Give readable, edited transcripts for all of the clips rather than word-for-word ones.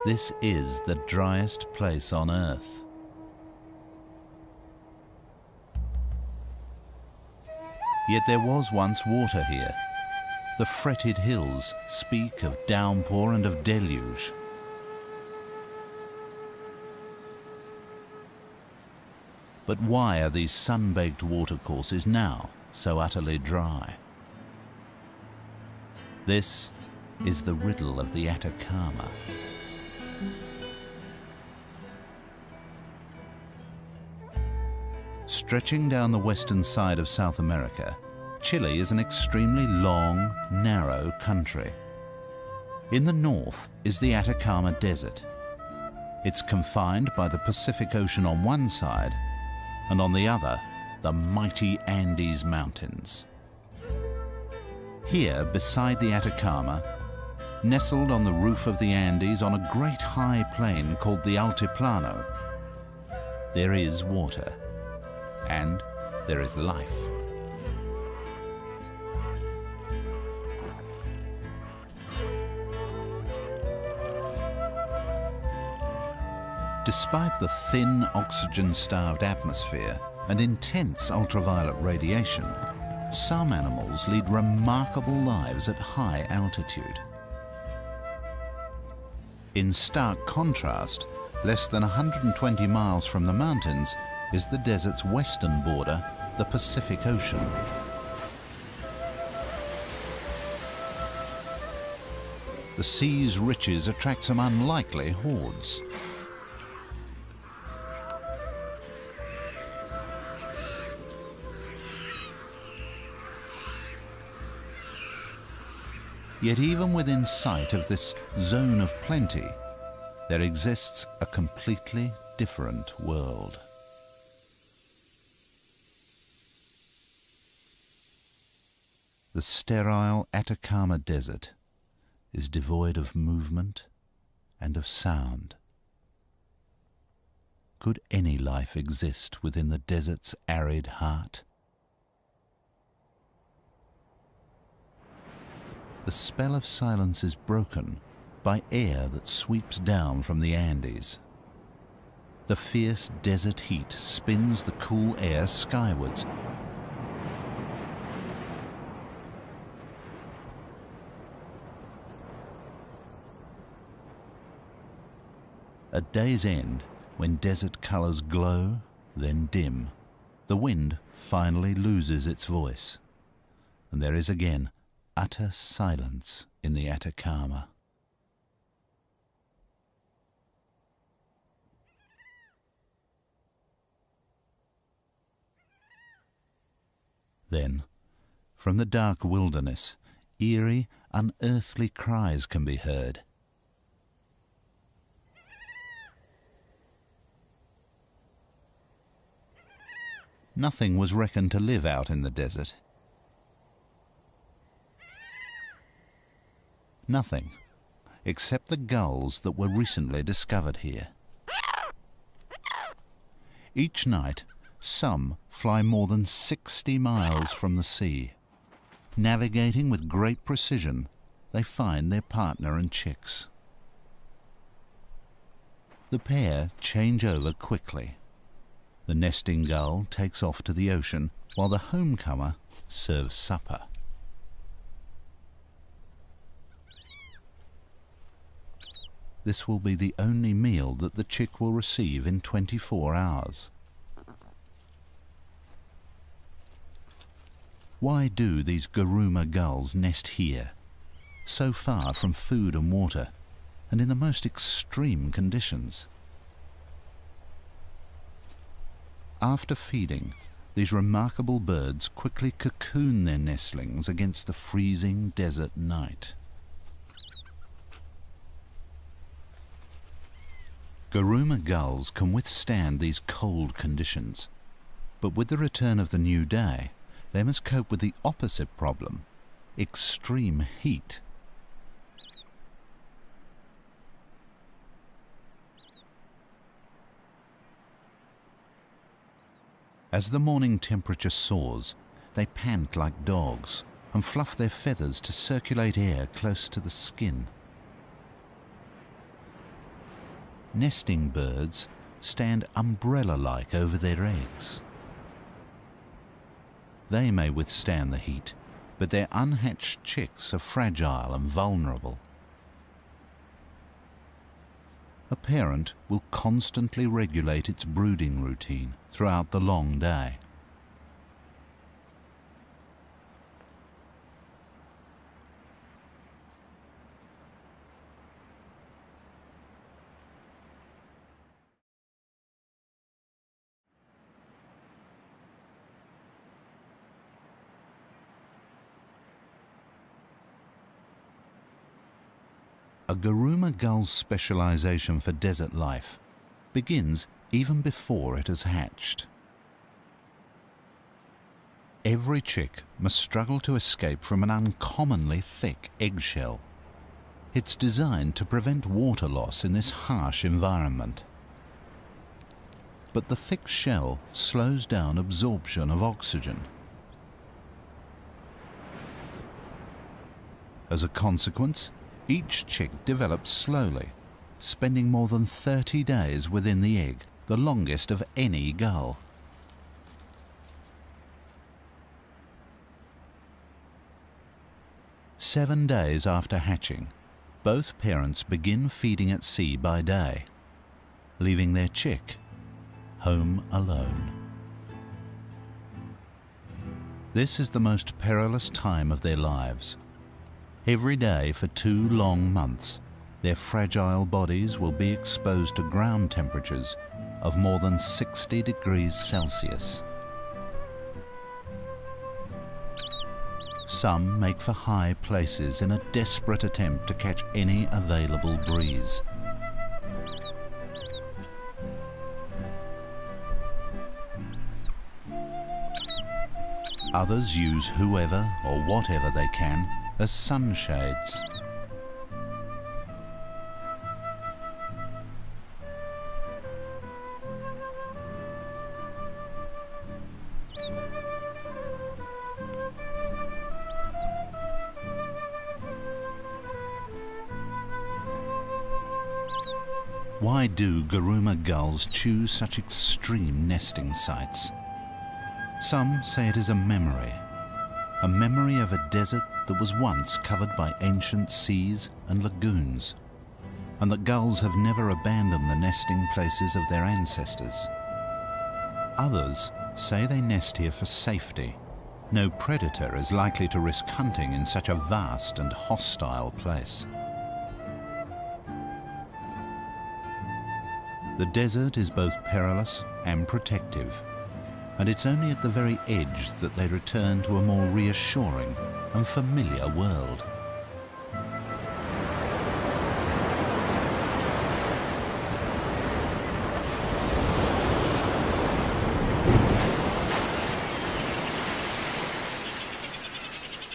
This is the driest place on Earth. Yet there was once water here. The fretted hills speak of downpour and of deluge. But why are these sun-baked watercourses now so utterly dry? This is the riddle of the Atacama. Stretching down the western side of South America, Chile is an extremely long, narrow country. In the north is the Atacama Desert. It's confined by the Pacific Ocean on one side, and on the other, the mighty Andes Mountains. Here, beside the Atacama, nestled on the roof of the Andes on a great high plain called the Altiplano, there is water, and there is life. Despite the thin, oxygen-starved atmosphere and intense ultraviolet radiation, some animals lead remarkable lives at high altitude. In stark contrast, less than 120 miles from the mountains is the desert's western border, the Pacific Ocean. The sea's riches attract some unlikely hordes. Yet even within sight of this zone of plenty, there exists a completely different world. The sterile Atacama Desert is devoid of movement and of sound. Could any life exist within the desert's arid heart? The spell of silence is broken by air that sweeps down from the Andes. The fierce desert heat spins the cool air skywards. At day's end, when desert colors glow, then dim, the wind finally loses its voice, and there is again utter silence in the Atacama. Then, from the dark wilderness, eerie, unearthly cries can be heard. Nothing was reckoned to live out in the desert. Nothing, except the gulls that were recently discovered here. Each night, some fly more than 60 miles from the sea. Navigating with great precision, they find their partner and chicks. The pair change over quickly. The nesting gull takes off to the ocean, while the homecomer serves supper. This will be the only meal that the chick will receive in 24 hours. Why do these Garuma gulls nest here, so far from food and water, and in the most extreme conditions? After feeding, these remarkable birds quickly cocoon their nestlings against the freezing desert night. Garuma gulls can withstand these cold conditions, but with the return of the new day, they must cope with the opposite problem: extreme heat. As the morning temperature soars, they pant like dogs and fluff their feathers to circulate air close to the skin. nesting birds stand umbrella-like over their eggs. They may withstand the heat, but their unhatched chicks are fragile and vulnerable. A parent will constantly regulate its brooding routine throughout the long day. A Guruma gull's specialization for desert life begins even before it has hatched. Every chick must struggle to escape from an uncommonly thick eggshell. It's designed to prevent water loss in this harsh environment. But the thick shell slows down absorption of oxygen. As a consequence, each chick develops slowly, spending more than 30 days within the egg, the longest of any gull. "7 days after hatching, both parents begin feeding at sea by day, leaving their chick home alone. This is the most perilous time of their lives. Every day for 2 long months, their fragile bodies will be exposed to ground temperatures of more than 60 degrees Celsius. Some make for high places in a desperate attempt to catch any available breeze. Others use whoever or whatever they can as sunshades. Why do Guruma gulls choose such extreme nesting sites? Some say it is a memory of a desert that was once covered by ancient seas and lagoons, and that gulls have never abandoned the nesting places of their ancestors. Others say they nest here for safety. No predator is likely to risk hunting in such a vast and hostile place. The desert is both perilous and protective, and it's only at the very edge that they return to a more reassuring and familiar world.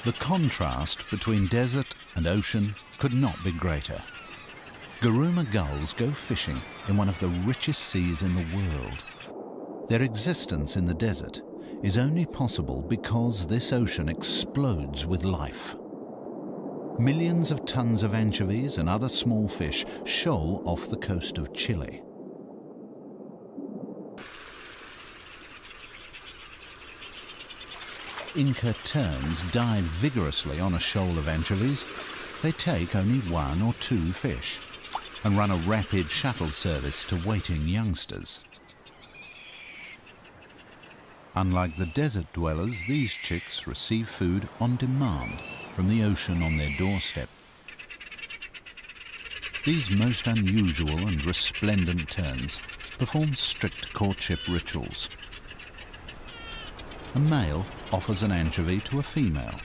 The contrast between desert and ocean could not be greater. Guruma gulls go fishing in one of the richest seas in the world. Their existence in the desert is only possible because this ocean explodes with life. Millions of tons of anchovies and other small fish shoal off the coast of Chile. Inca terns dive vigorously on a shoal of anchovies. They take only 1 or 2 fish and run a rapid shuttle service to waiting youngsters. Unlike the desert dwellers, these chicks receive food on demand from the ocean on their doorstep. These most unusual and resplendent terns perform strict courtship rituals. A male offers an anchovy to a female,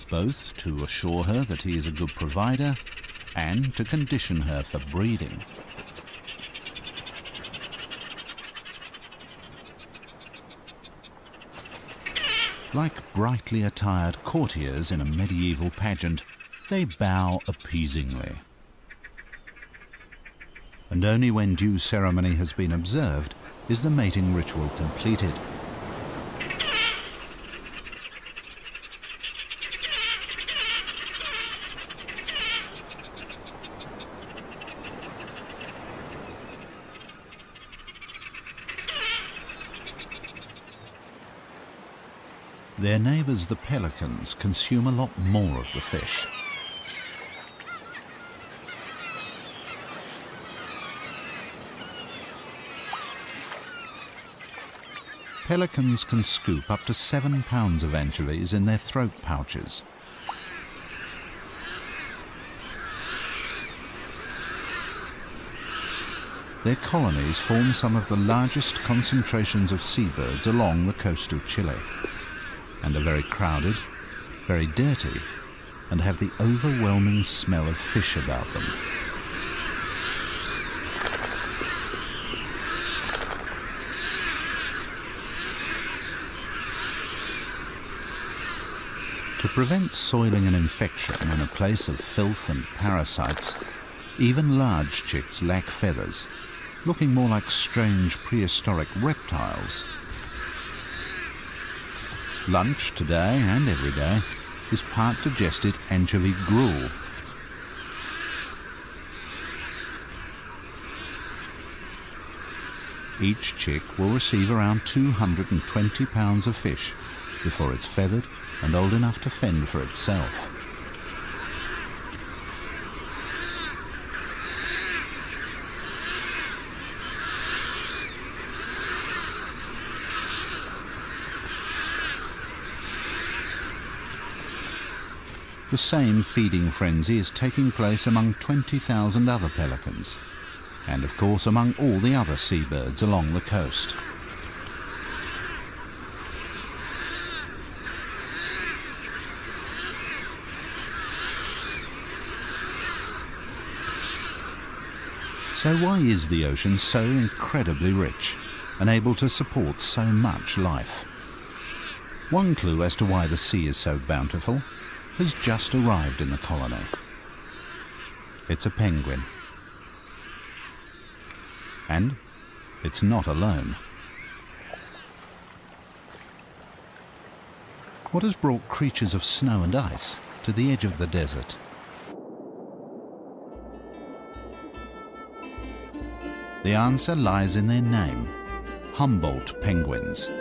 both to assure her that he is a good provider and to condition her for breeding. Like brightly attired courtiers in a medieval pageant, they bow appeasingly. And only when due ceremony has been observed is the mating ritual completed. Their neighbours, the pelicans, consume a lot more of the fish. Pelicans can scoop up to 7 pounds of anchovies in their throat pouches. Their colonies form some of the largest concentrations of seabirds along the coast of Chile, and are very crowded, very dirty, and have the overwhelming smell of fish about them. To prevent soiling and infection in a place of filth and parasites, even large chicks lack feathers, looking more like strange prehistoric reptiles. Lunch today and every day is part digested anchovy gruel. Each chick will receive around 220 pounds of fish before it's feathered and old enough to fend for itself. The same feeding frenzy is taking place among 20,000 other pelicans, and of course among all the other seabirds along the coast. So why is the ocean so incredibly rich and able to support so much life? One clue as to why the sea is so bountiful has just arrived in the colony. It's a penguin. And it's not alone. What has brought creatures of snow and ice to the edge of the desert? The answer lies in their name, Humboldt penguins.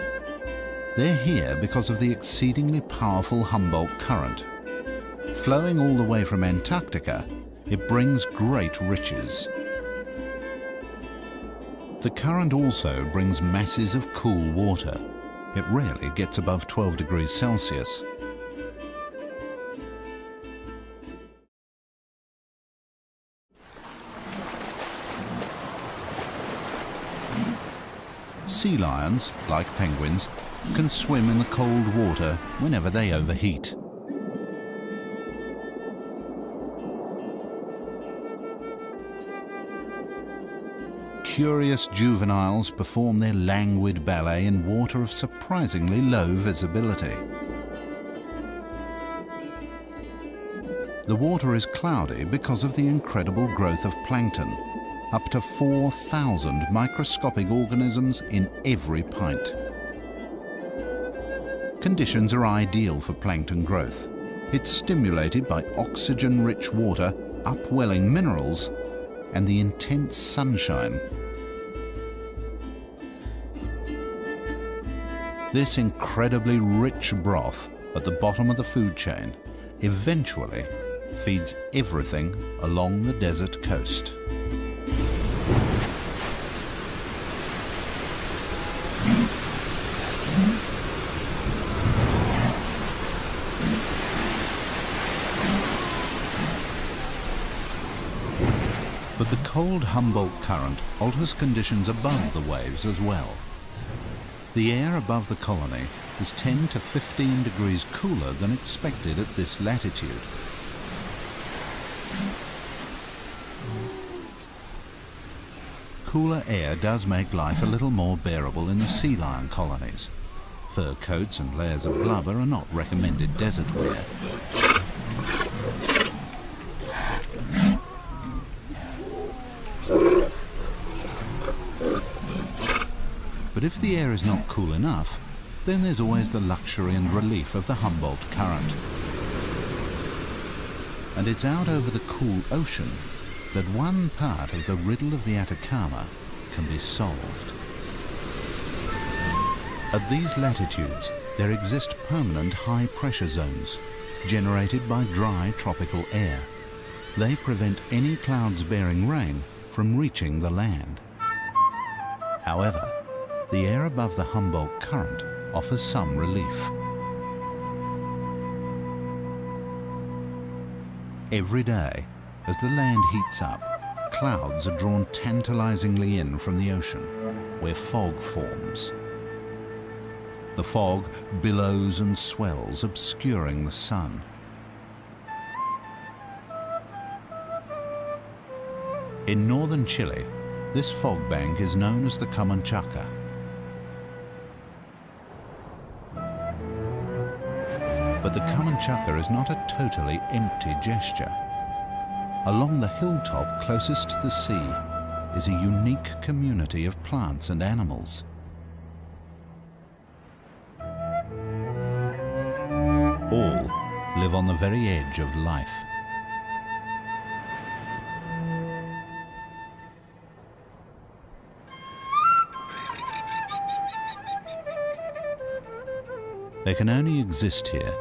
They're here because of the exceedingly powerful Humboldt current. Flowing all the way from Antarctica, it brings great riches. The current also brings masses of cool water. It rarely gets above 12 degrees Celsius. Sea lions, like penguins, can swim in the cold water whenever they overheat. Curious juveniles perform their languid ballet in water of surprisingly low visibility. The water is cloudy because of the incredible growth of plankton. Up to 4,000 microscopic organisms in every pint. Conditions are ideal for plankton growth. It's stimulated by oxygen-rich water, upwelling minerals, and the intense sunshine. This incredibly rich broth at the bottom of the food chain eventually feeds everything along the desert coast. But the cold Humboldt current alters conditions above the waves as well. The air above the colony is 10 to 15 degrees cooler than expected at this latitude. Cooler air does make life a little more bearable in the sea lion colonies. Fur coats and layers of blubber are not recommended desert wear. But if the air is not cool enough, then there's always the luxury and relief of the Humboldt current. And it's out over the cool ocean that one part of the riddle of the Atacama can be solved. At these latitudes, there exist permanent high-pressure zones generated by dry tropical air. They prevent any clouds bearing rain from reaching the land. However, the air above the Humboldt Current offers some relief. Every day, as the land heats up, clouds are drawn tantalizingly in from the ocean, where fog forms. The fog billows and swells, obscuring the sun. In northern Chile, this fog bank is known as the Camanchaca. But the Camanchaca is not a totally empty gesture. Along the hilltop closest to the sea is a unique community of plants and animals. All live on the very edge of life. They can only exist here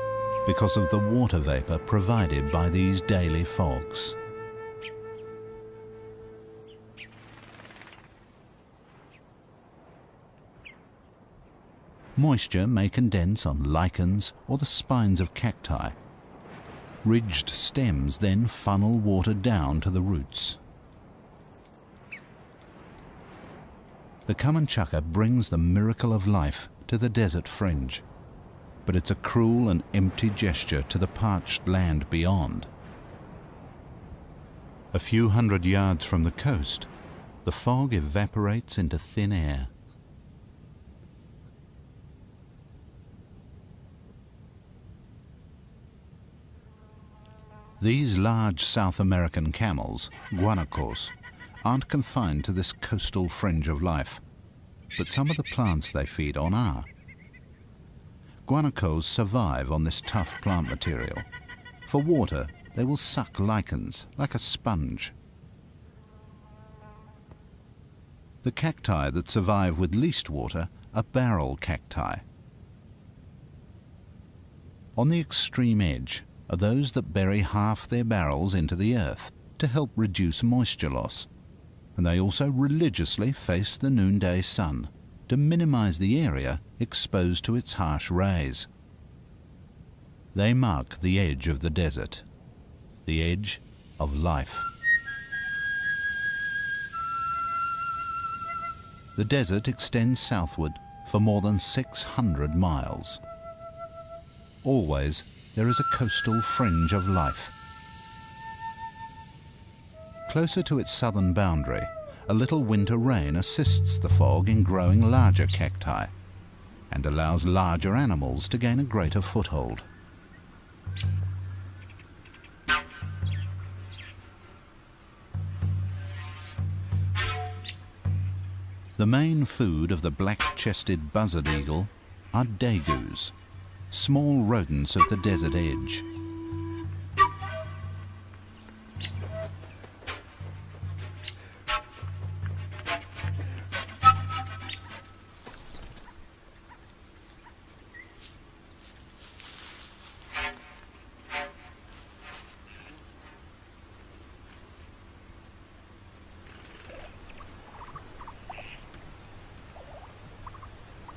because of the water vapor provided by these daily fogs. Moisture may condense on lichens or the spines of cacti. Ridged stems then funnel water down to the roots. The Camanchaca brings the miracle of life to the desert fringe, but it's a cruel and empty gesture to the parched land beyond. A few hundred yards from the coast, the fog evaporates into thin air. These large South American camels, guanacos, aren't confined to this coastal fringe of life, but some of the plants they feed on are. Guanacos survive on this tough plant material. For water, they will suck lichens like a sponge. The cacti that survive with least water are barrel cacti. On the extreme edge are those that bury half their barrels into the earth to help reduce moisture loss, and they also religiously face the noonday sun to minimize the area exposed to its harsh rays. They mark the edge of the desert, the edge of life. The desert extends southward for more than 600 miles. Always there is a coastal fringe of life. Closer to its southern boundary, a little winter rain assists the fog in growing larger cacti and allows larger animals to gain a greater foothold. The main food of the black-chested buzzard eagle are dagus, small rodents of the desert edge.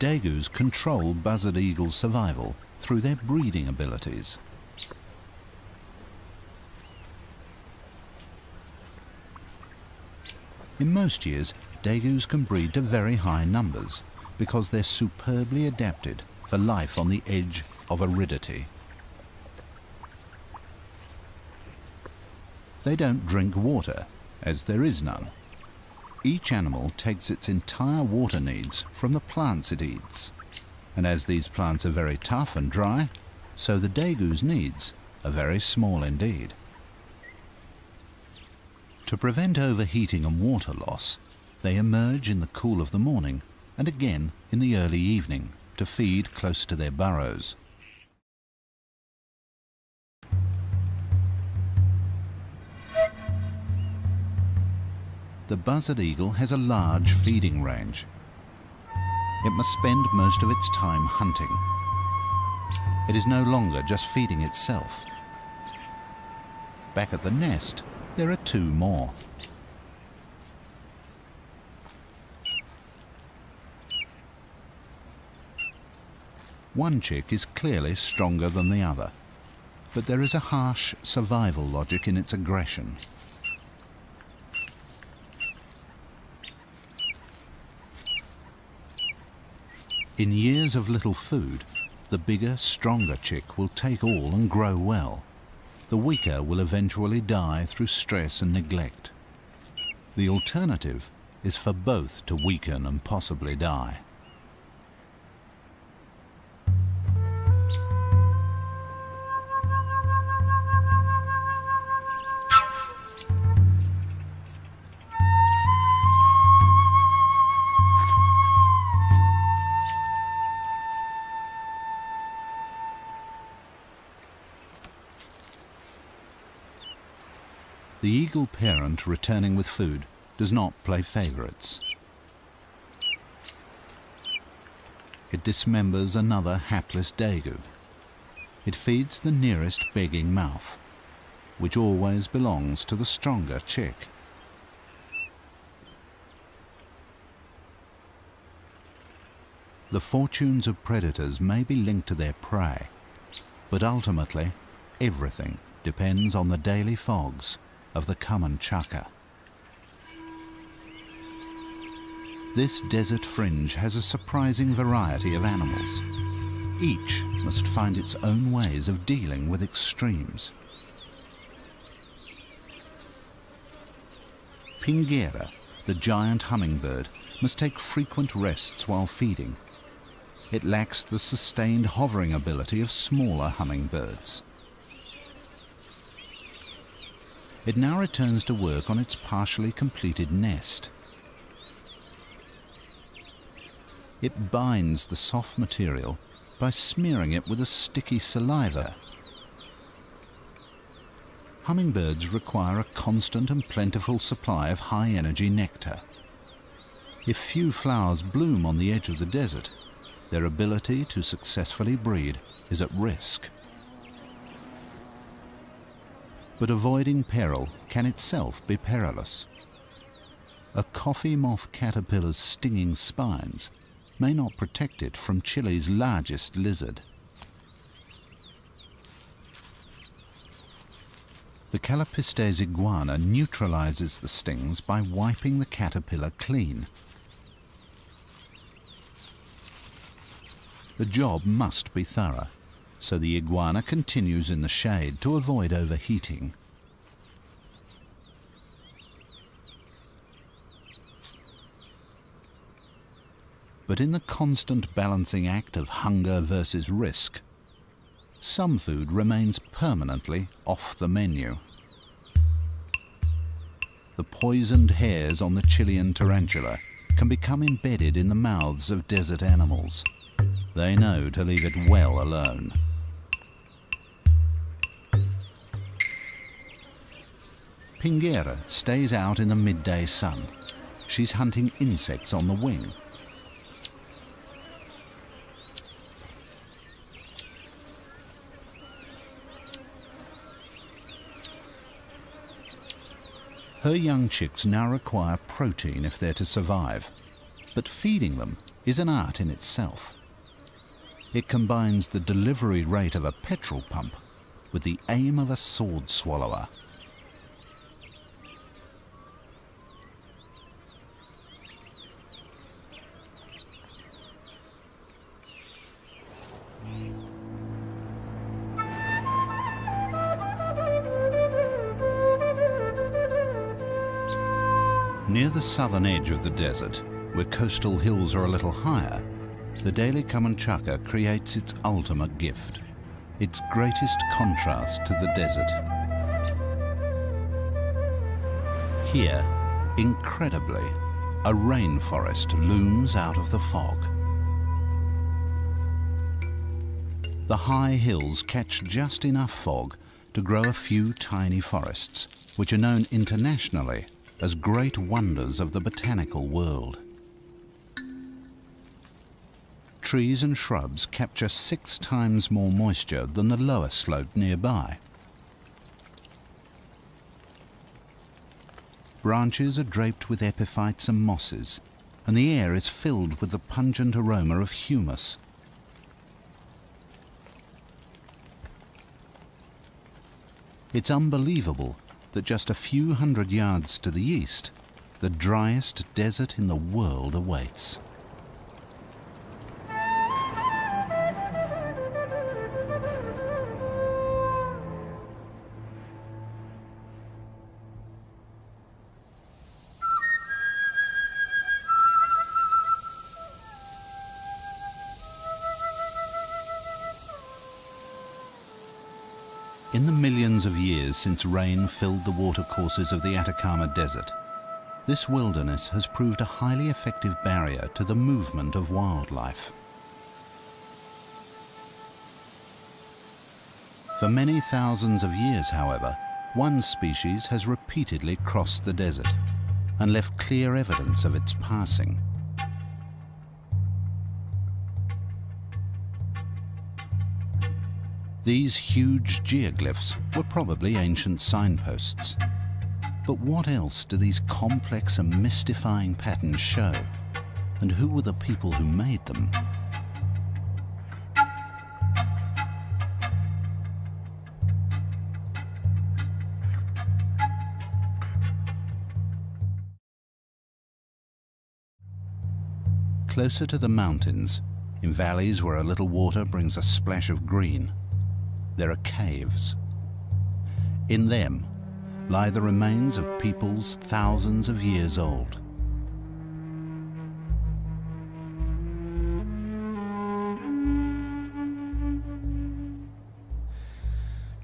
Dagus control buzzard eagles' survival through their breeding abilities. In most years, dagus can breed to very high numbers because they're superbly adapted for life on the edge of aridity. They don't drink water, as there is none. Each animal takes its entire water needs from the plants it eats. And as these plants are very tough and dry, so the dagus' needs are very small indeed. To prevent overheating and water loss, they emerge in the cool of the morning and again in the early evening to feed close to their burrows. The buzzard eagle has a large feeding range. It must spend most of its time hunting, It is no longer just feeding itself. Back at the nest, there are two more. One chick is clearly stronger than the other, but there is a harsh survival logic in its aggression. In years of little food, the bigger, stronger chick will take all and grow well. The weaker will eventually die through stress and neglect. The alternative is for both to weaken and possibly die. The eagle parent returning with food does not play favorites. It dismembers another hapless daegu. It feeds the nearest begging mouth, which always belongs to the stronger chick. The fortunes of predators may be linked to their prey, but ultimately everything depends on the daily fogs of the common chukar. This desert fringe has a surprising variety of animals. Each must find its own ways of dealing with extremes. Pinguera, the giant hummingbird, must take frequent rests while feeding. It lacks the sustained hovering ability of smaller hummingbirds. It now returns to work on its partially completed nest. It binds the soft material by smearing it with a sticky saliva. Hummingbirds require a constant and plentiful supply of high-energy nectar. If few flowers bloom on the edge of the desert, their ability to successfully breed is at risk. But avoiding peril can itself be perilous. A coffee moth caterpillar's stinging spines may not protect it from Chile's largest lizard. The Calopistes iguana neutralizes the stings by wiping the caterpillar clean. The job must be thorough, so the iguana continues in the shade to avoid overheating. But in the constant balancing act of hunger versus risk, some food remains permanently off the menu. The poisoned hairs on the Chilean tarantula can become embedded in the mouths of desert animals. They know to leave it well alone. Pinguera stays out in the midday sun. She's hunting insects on the wing. Her young chicks now require protein if they're to survive, but feeding them is an art in itself. It combines the delivery rate of a petrol pump with the aim of a sword swallower. Near the southern edge of the desert, where coastal hills are a little higher, the daily common chukar creates its ultimate gift, its greatest contrast to the desert. Here, incredibly, a rainforest looms out of the fog. The high hills catch just enough fog to grow a few tiny forests, which are known internationally as great wonders of the botanical world. trees and shrubs capture 6 times more moisture than the lower slope nearby. Branches are draped with epiphytes and mosses, and the air is filled with the pungent aroma of humus. It's unbelievable that just a few hundred yards to the east, the driest desert in the world awaits. In the millions of years since rain filled the watercourses of the Atacama Desert, this wilderness has proved a highly effective barrier to the movement of wildlife. For many thousands of years, however, one species has repeatedly crossed the desert and left clear evidence of its passing. These huge geoglyphs were probably ancient signposts. But what else do these complex and mystifying patterns show? And who were the people who made them? Closer to the mountains, in valleys where a little water brings a splash of green, there are caves. In them lie the remains of peoples thousands of years old.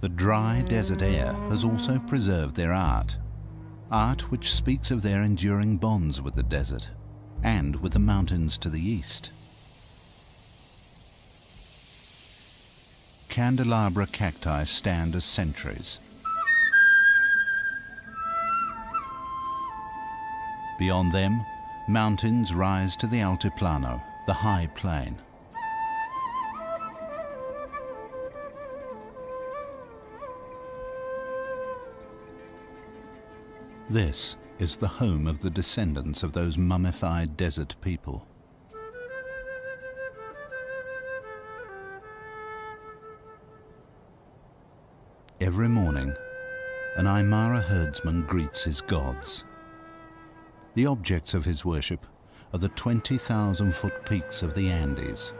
The dry desert air has also preserved their art which speaks of their enduring bonds with the desert and with the mountains to the east. Candelabra cacti stand as sentries. Beyond them, mountains rise to the Altiplano, the high plain. This is the home of the descendants of those mummified desert people. Every morning, an Aymara herdsman greets his gods. The objects of his worship are the 20,000-foot peaks of the Andes,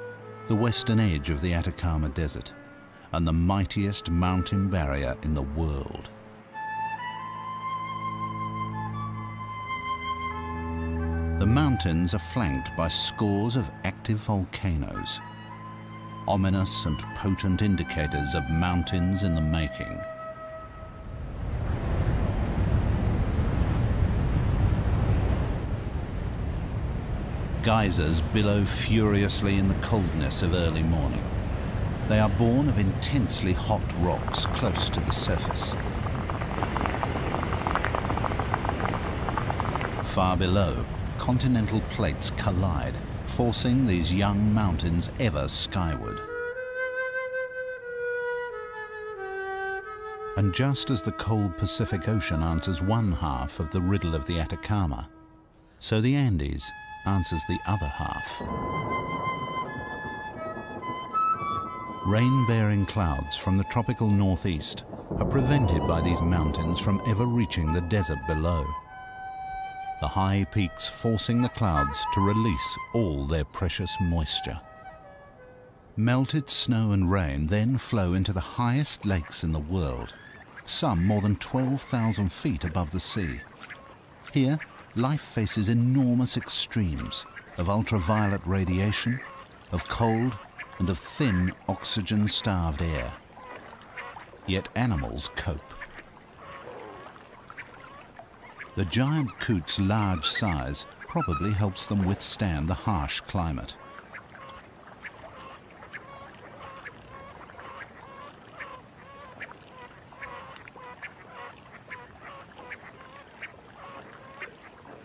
the western edge of the Atacama Desert, and the mightiest mountain barrier in the world. The mountains are flanked by scores of active volcanoes, ominous and potent indicators of mountains in the making. Geysers billow furiously in the coldness of early morning. They are born of intensely hot rocks close to the surface. Far below, continental plates collide, forcing these young mountains ever skyward. And just as the cold Pacific Ocean answers one half of the riddle of the Atacama, so the Andes answers the other half. Rain-bearing clouds from the tropical northeast are prevented by these mountains from ever reaching the desert below, the high peaks forcing the clouds to release all their precious moisture. Melted snow and rain then flow into the highest lakes in the world, some more than 12,000 feet above the sea. Here, life faces enormous extremes of ultraviolet radiation, of cold, and of thin, oxygen-starved air. Yet animals cope. The giant coot's large size probably helps them withstand the harsh climate.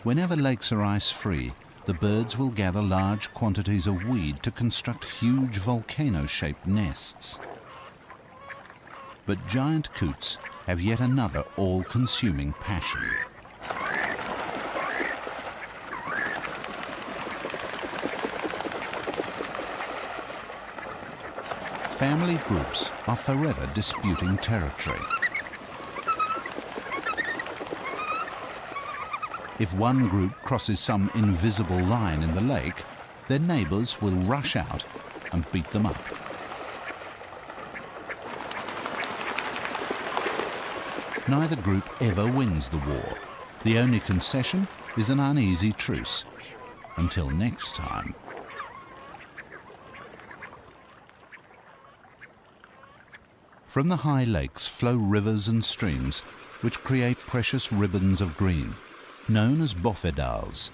Whenever lakes are ice-free, the birds will gather large quantities of weed to construct huge volcano-shaped nests. But giant coots have yet another all-consuming passion. Family groups are forever disputing territory. If one group crosses some invisible line in the lake, their neighbours will rush out and beat them up. Neither group ever wins the war. The only concession is an uneasy truce. Until next time. From the high lakes flow rivers and streams which create precious ribbons of green, known as bofedals.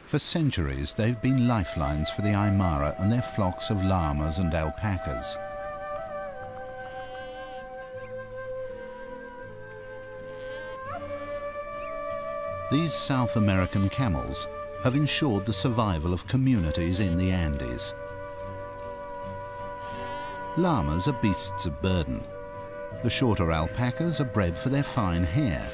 For centuries, they've been lifelines for the Aymara and their flocks of llamas and alpacas. These South American camels have ensured the survival of communities in the Andes. Llamas are beasts of burden. The shorter alpacas are bred for their fine hair.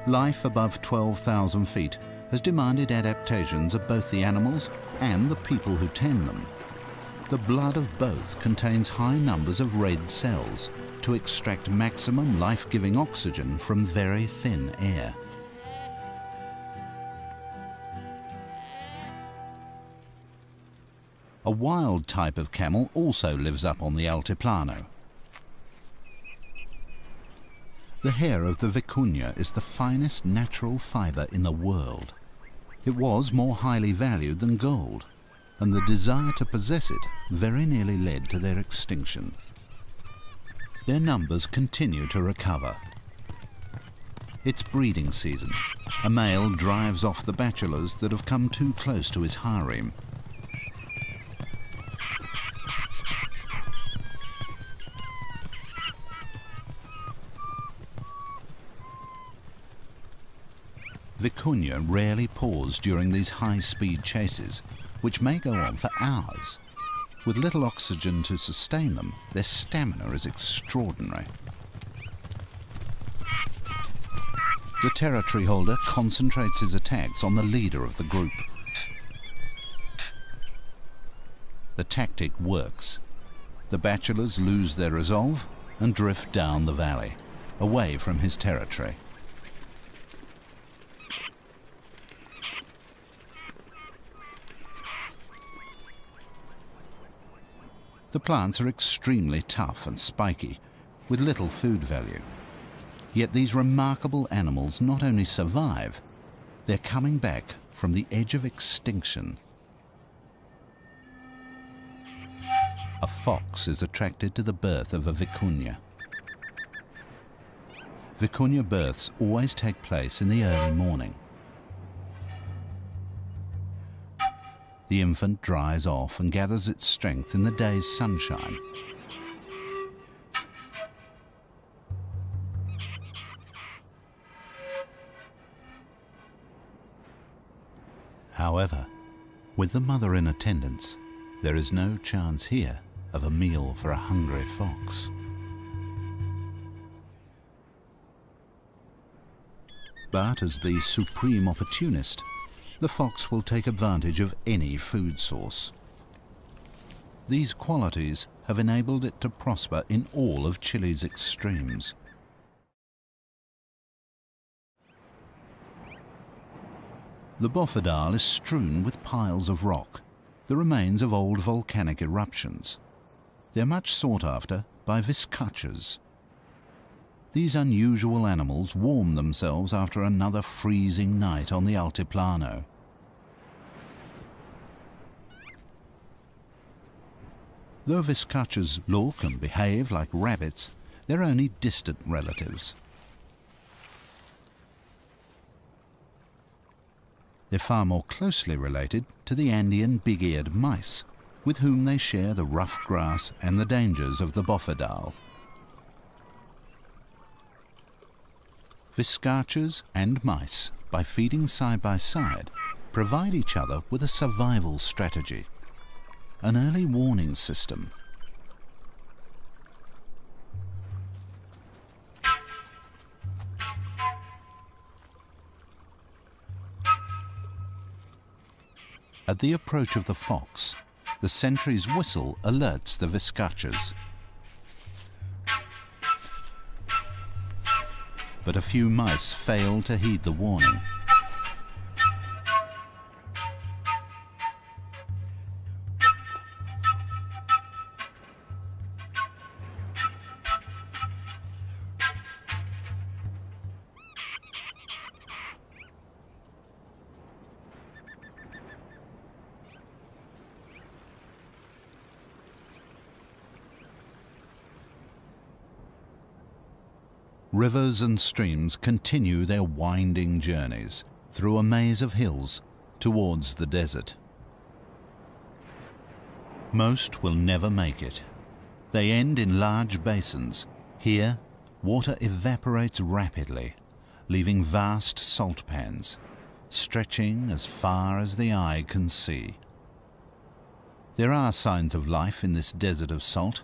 Life above 12,000 feet has demanded adaptations of both the animals and the people who tend them. The blood of both contains high numbers of red cells to extract maximum life-giving oxygen from very thin air. A wild type of camel also lives up on the Altiplano. The hair of the vicuña is the finest natural fibre in the world. It was more highly valued than gold, and the desire to possess it very nearly led to their extinction. Their numbers continue to recover. It's breeding season. A male drives off the bachelors that have come too close to his harem. Vicuña rarely pause during these high-speed chases, which may go on for hours. With little oxygen to sustain them, their stamina is extraordinary. The territory holder concentrates his attacks on the leader of the group. The tactic works. The bachelors lose their resolve and drift down the valley, away from his territory. The plants are extremely tough and spiky, with little food value. Yet these remarkable animals not only survive, they're coming back from the edge of extinction. A fox is attracted to the birth of a vicuña. Vicuña births always take place in the early morning. The infant dries off and gathers its strength in the day's sunshine. However, with the mother in attendance, there is no chance here of a meal for a hungry fox. But as the supreme opportunist, the fox will take advantage of any food source. These qualities have enabled it to prosper in all of Chile's extremes. The bofedal is strewn with piles of rock, the remains of old volcanic eruptions. They're much sought after by vizcachas. These unusual animals warm themselves after another freezing night on the Altiplano. Though vizcachas look and behave like rabbits, they're only distant relatives. They're far more closely related to the Andean big-eared mice, with whom they share the rough grass and the dangers of the bofedal. Viscachas and mice, by feeding side by side, provide each other with a survival strategy, an early warning system. At the approach of the fox, the sentry's whistle alerts the viscachas. But a few mice fail to heed the warning. Rivers and streams continue their winding journeys through a maze of hills towards the desert. Most will never make it. They end in large basins. Here, water evaporates rapidly, leaving vast salt pans, stretching as far as the eye can see. There are signs of life in this desert of salt.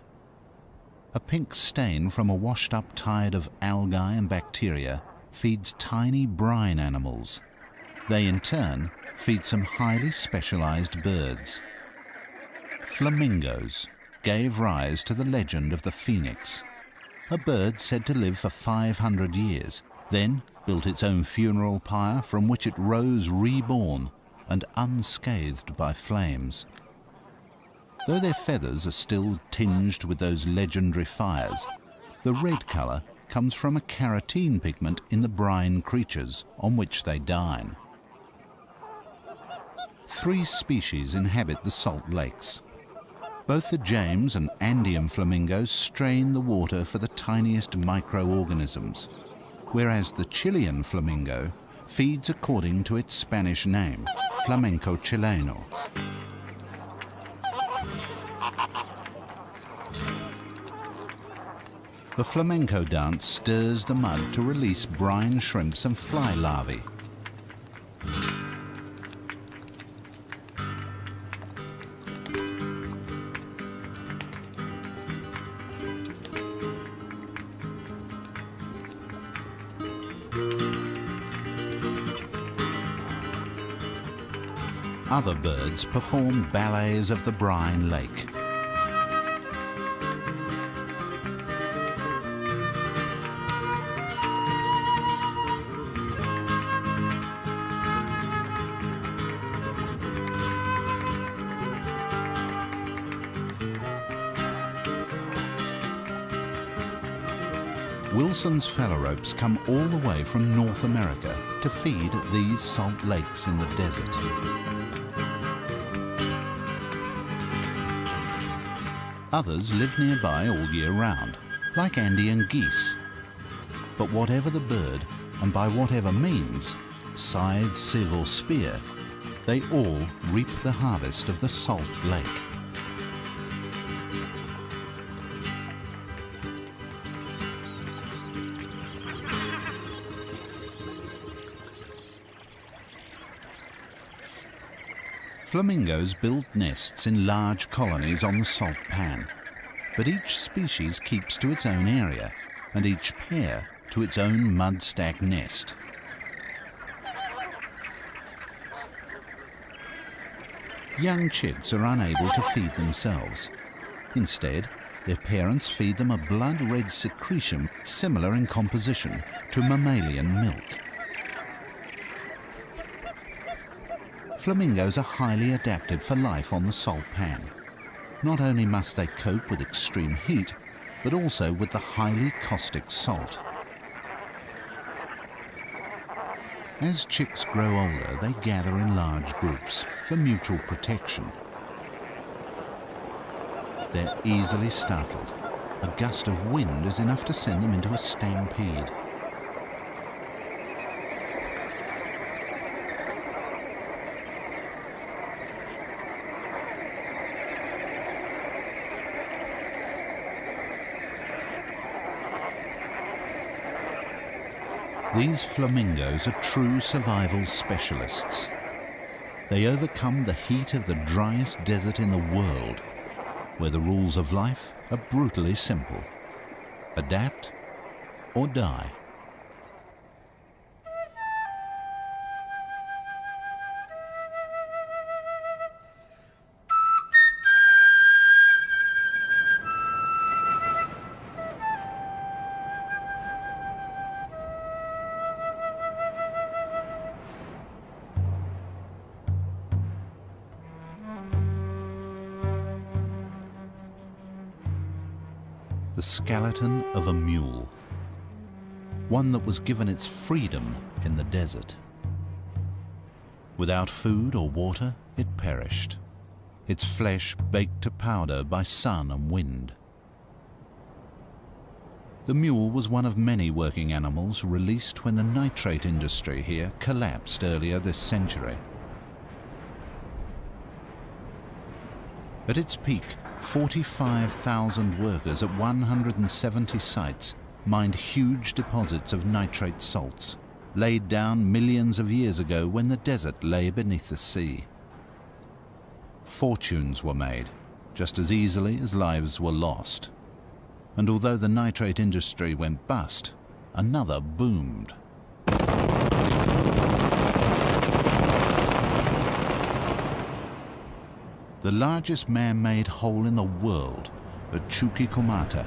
A pink stain from a washed-up tide of algae and bacteria feeds tiny brine animals. They, in turn, feed some highly specialized birds. Flamingos gave rise to the legend of the phoenix, a bird said to live for 500 years, then built its own funeral pyre from which it rose reborn and unscathed by flames. Though their feathers are still tinged with those legendary fires, the red colour comes from a carotene pigment in the brine creatures on which they dine. 3 species inhabit the salt lakes. Both the James and Andean flamingos strain the water for the tiniest microorganisms, whereas the Chilean flamingo feeds according to its Spanish name, flamenco chileno. The flamenco dance stirs the mud to release brine shrimps and fly larvae. Other birds perform ballets of the brine lake. Wilson's phalaropes come all the way from North America to feed at these salt lakes in the desert. Others live nearby all year round, like Andean geese. But whatever the bird, and by whatever means, scythe, sieve or spear, they all reap the harvest of the salt lake. Flamingos build nests in large colonies on the salt pan, but each species keeps to its own area, and each pair to its own mud stack nest. Young chicks are unable to feed themselves. Instead, their parents feed them a blood-red secretion similar in composition to mammalian milk. Flamingos are highly adapted for life on the salt pan. Not only must they cope with extreme heat, but also with the highly caustic salt. As chicks grow older, they gather in large groups for mutual protection. They're easily startled. A gust of wind is enough to send them into a stampede. These flamingos are true survival specialists. They overcome the heat of the driest desert in the world, where the rules of life are brutally simple: adapt or die. The skeleton of a mule, one that was given its freedom in the desert. Without food or water, it perished, its flesh baked to powder by sun and wind. The mule was one of many working animals released when the nitrate industry here collapsed earlier this century. At its peak, 45,000 workers at 170 sites mined huge deposits of nitrate salts, laid down millions of years ago when the desert lay beneath the sea. Fortunes were made, just as easily as lives were lost. And although the nitrate industry went bust, another boomed. The largest man-made hole in the world, at Chuquicamata,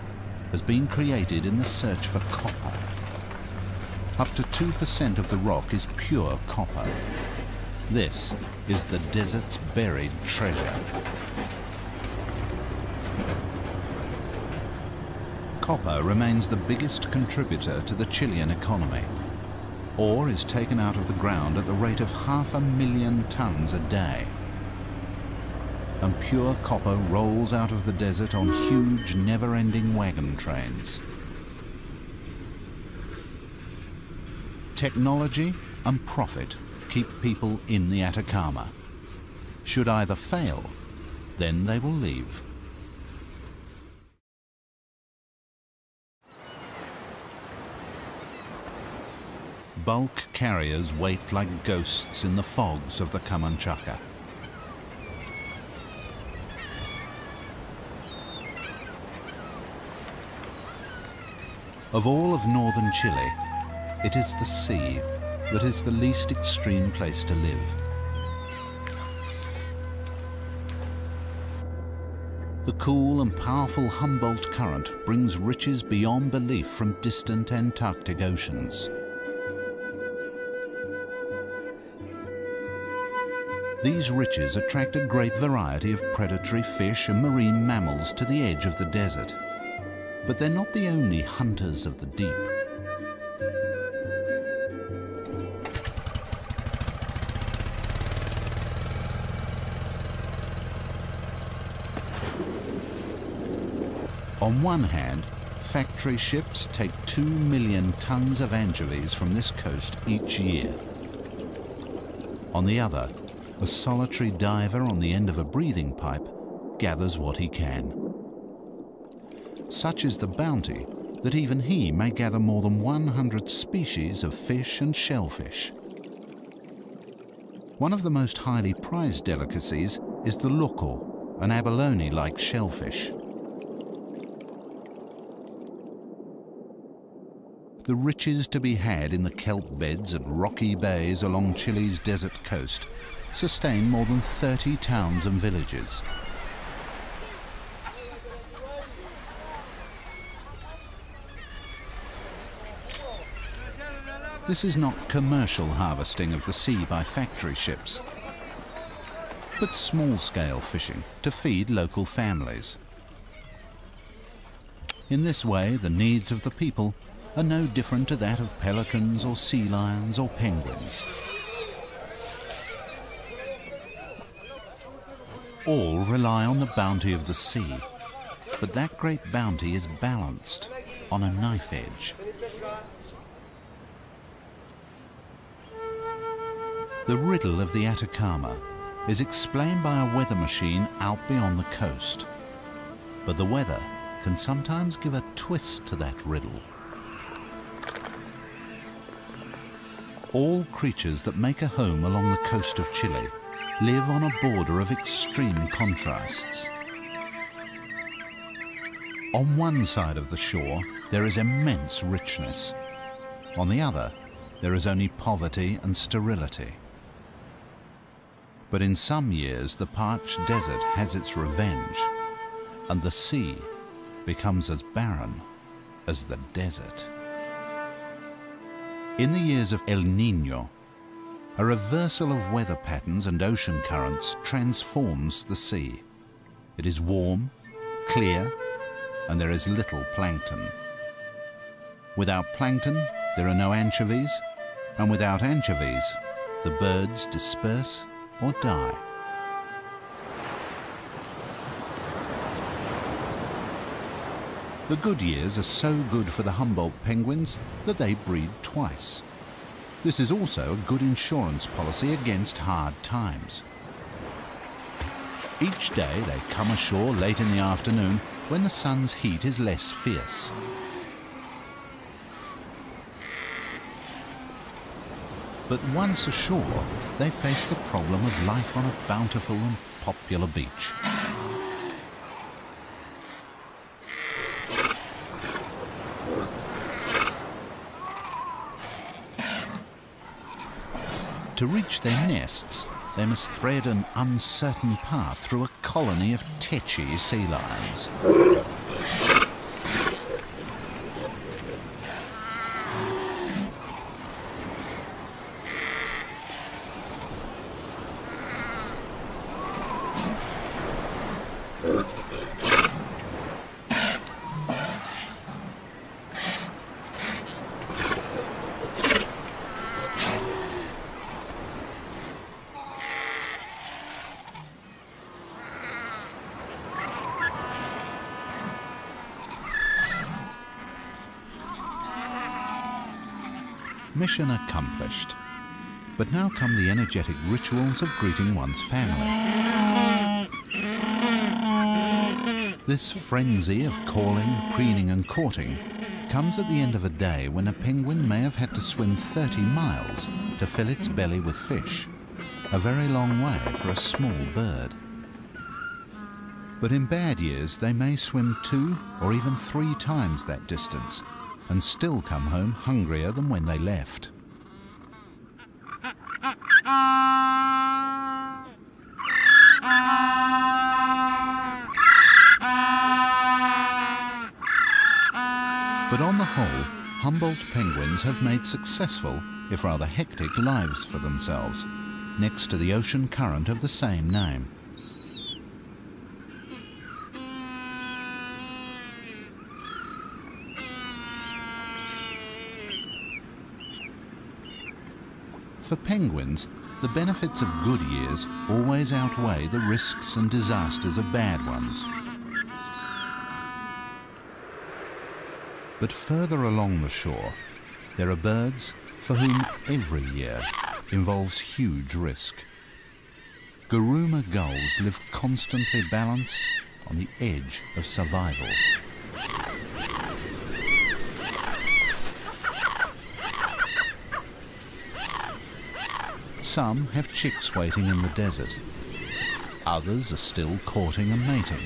has been created in the search for copper. Up to 2% of the rock is pure copper. This is the desert's buried treasure. Copper remains the biggest contributor to the Chilean economy. Ore is taken out of the ground at the rate of 500,000 tons a day. And pure copper rolls out of the desert on huge, never-ending wagon trains. Technology and profit keep people in the Atacama. Should either fail, then they will leave. Bulk carriers wait like ghosts in the fogs of the Camanchaca. Of all of northern Chile, it is the sea that is the least extreme place to live. The cool and powerful Humboldt current brings riches beyond belief from distant Antarctic oceans. These riches attract a great variety of predatory fish and marine mammals to the edge of the desert. But they're not the only hunters of the deep. On one hand, factory ships take 2 million tons of anchovies from this coast each year. On the other, a solitary diver on the end of a breathing pipe gathers what he can. Such is the bounty that even he may gather more than 100 species of fish and shellfish. One of the most highly prized delicacies is the loco, an abalone-like shellfish. The riches to be had in the kelp beds and rocky bays along Chile's desert coast sustain more than 30 towns and villages. This is not commercial harvesting of the sea by factory ships, but small-scale fishing to feed local families. In this way, the needs of the people are no different to that of pelicans or sea lions or penguins. All rely on the bounty of the sea, but that great bounty is balanced on a knife edge. The riddle of the Atacama is explained by a weather machine out beyond the coast. But the weather can sometimes give a twist to that riddle. All creatures that make a home along the coast of Chile live on a border of extreme contrasts. On one side of the shore, there is immense richness. On the other, there is only poverty and sterility. But in some years, the parched desert has its revenge, and the sea becomes as barren as the desert. In the years of El Niño, a reversal of weather patterns and ocean currents transforms the sea. It is warm, clear, and there is little plankton. Without plankton, there are no anchovies, and without anchovies, the birds disperse or die. The good years are so good for the Humboldt penguins that they breed twice. This is also a good insurance policy against hard times. Each day they come ashore late in the afternoon when the sun's heat is less fierce. But once ashore, they face the problem of life on a bountiful and popular beach. To reach their nests, they must thread an uncertain path through a colony of tetchy sea lions. Mission accomplished. But now come the energetic rituals of greeting one's family. This frenzy of calling, preening and courting comes at the end of a day when a penguin may have had to swim 30 miles to fill its belly with fish, a very long way for a small bird. But in bad years they may swim 2 or even 3 times that distance and still come home hungrier than when they left. But on the whole, Humboldt penguins have made successful, if rather hectic, lives for themselves, next to the ocean current of the same name. For penguins, the benefits of good years always outweigh the risks and disasters of bad ones. But further along the shore, there are birds for whom every year involves huge risk. Guruma gulls live constantly balanced on the edge of survival. Some have chicks waiting in the desert. Others are still courting and mating.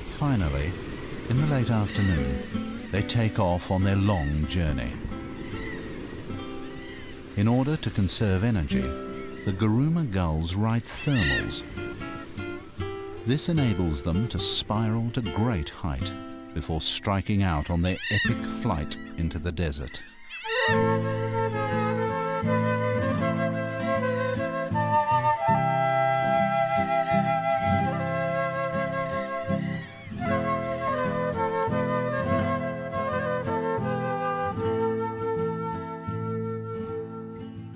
Finally, in the late afternoon, they take off on their long journey. In order to conserve energy, the Guruma gulls ride thermals. This enables them to spiral to great height before striking out on their epic flight into the desert.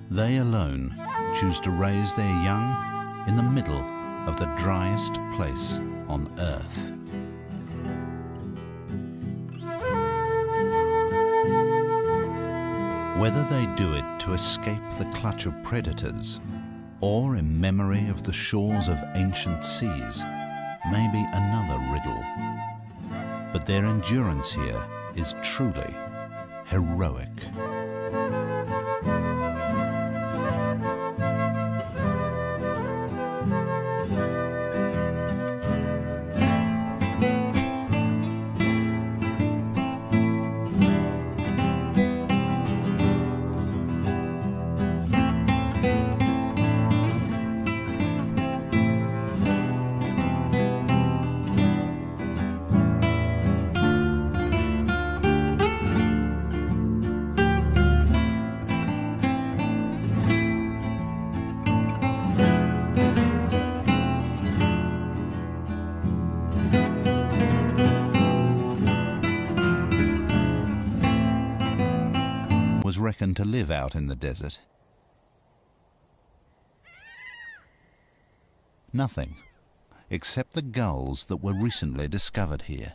They alone choose to raise their young in the middle of the driest place on Earth. Whether they do it to escape the clutch of predators or in memory of the shores of ancient seas may be another riddle. But their endurance here is truly heroic. Was reckoned to live out in the desert. Nothing, except the gulls that were recently discovered here.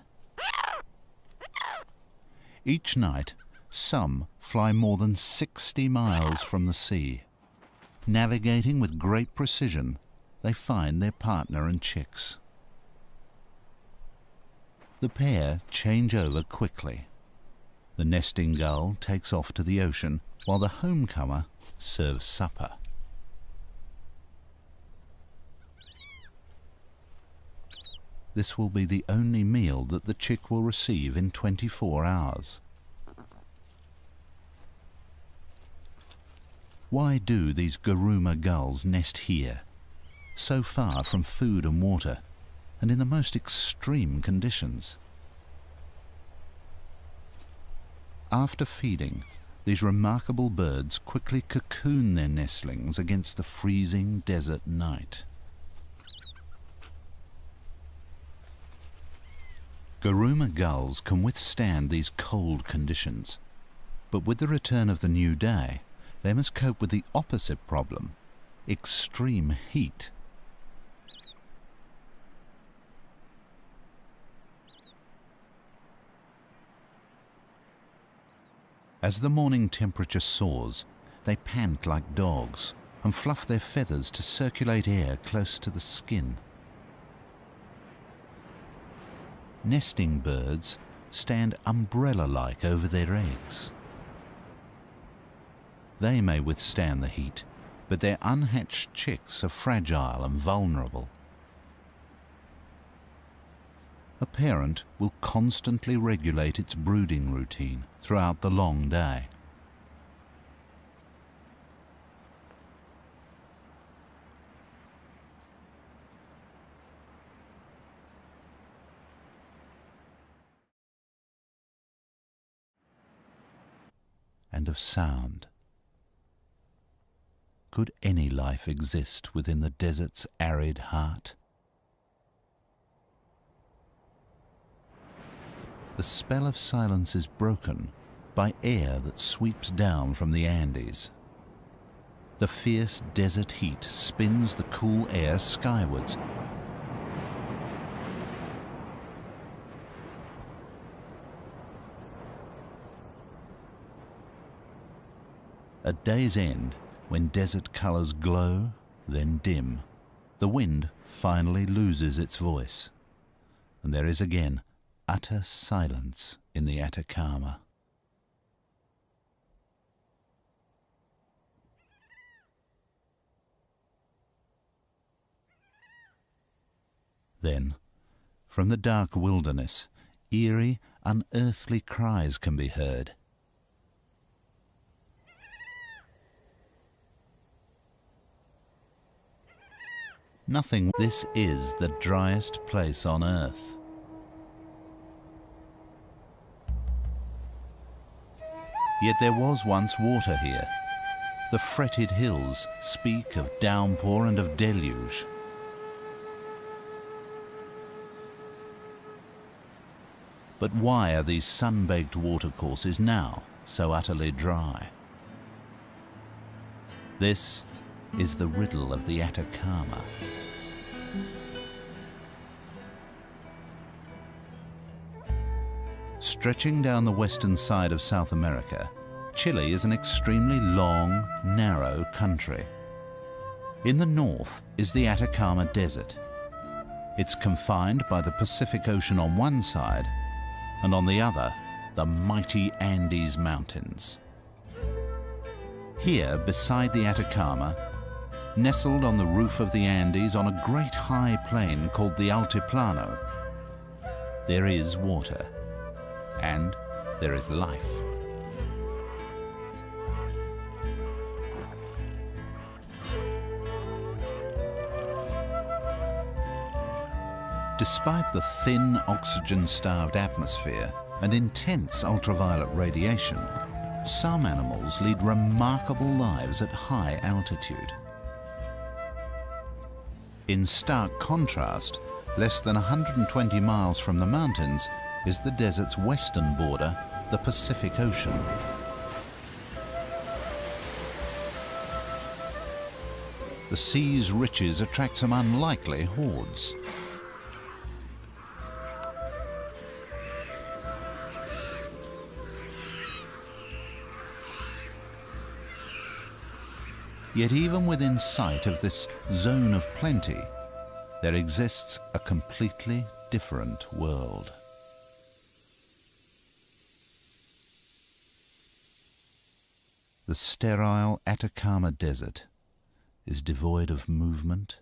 Each night, some fly more than 60 miles from the sea. Navigating with great precision, they find their partner and chicks. The pair change over quickly. The nesting gull takes off to the ocean, while the homecomer serves supper. This will be the only meal that the chick will receive in 24 hours. Why do these Garuma gulls nest here, so far from food and water, and in the most extreme conditions? After feeding, these remarkable birds quickly cocoon their nestlings against the freezing desert night. Garuma gulls can withstand these cold conditions, but with the return of the new day, they must cope with the opposite problem: extreme heat. As the morning temperature soars, they pant like dogs and fluff their feathers to circulate air close to the skin. Nesting birds stand umbrella-like over their eggs. They may withstand the heat, but their unhatched chicks are fragile and vulnerable. A parent will constantly regulate its brooding routine throughout the long day. And of sound. Could any life exist within the desert's arid heart? The spell of silence is broken by air that sweeps down from the Andes. The fierce desert heat spins the cool air skywards. At day's end, when desert colors glow, then dim, the wind finally loses its voice, and there is again utter silence in the Atacama. Then, from the dark wilderness, eerie, unearthly cries can be heard. Nothing. This is the driest place on earth. Yet there was once water here. The fretted hills speak of downpour and of deluge. But why are these sun-baked watercourses now so utterly dry? This is the riddle of the Atacama. Stretching down the western side of South America, Chile is an extremely long, narrow country. In the north is the Atacama Desert. It's confined by the Pacific Ocean on one side, and on the other, the mighty Andes Mountains. Here, beside the Atacama, nestled on the roof of the Andes on a great high plain called the Altiplano, there is water and there is life. Despite the thin, oxygen-starved atmosphere and intense ultraviolet radiation, some animals lead remarkable lives at high altitude. In stark contrast, less than 120 miles from the mountains is the desert's western border, the Pacific Ocean. The sea's riches attract some unlikely hordes. Yet even within sight of this zone of plenty, there exists a completely different world. The sterile Atacama Desert is devoid of movement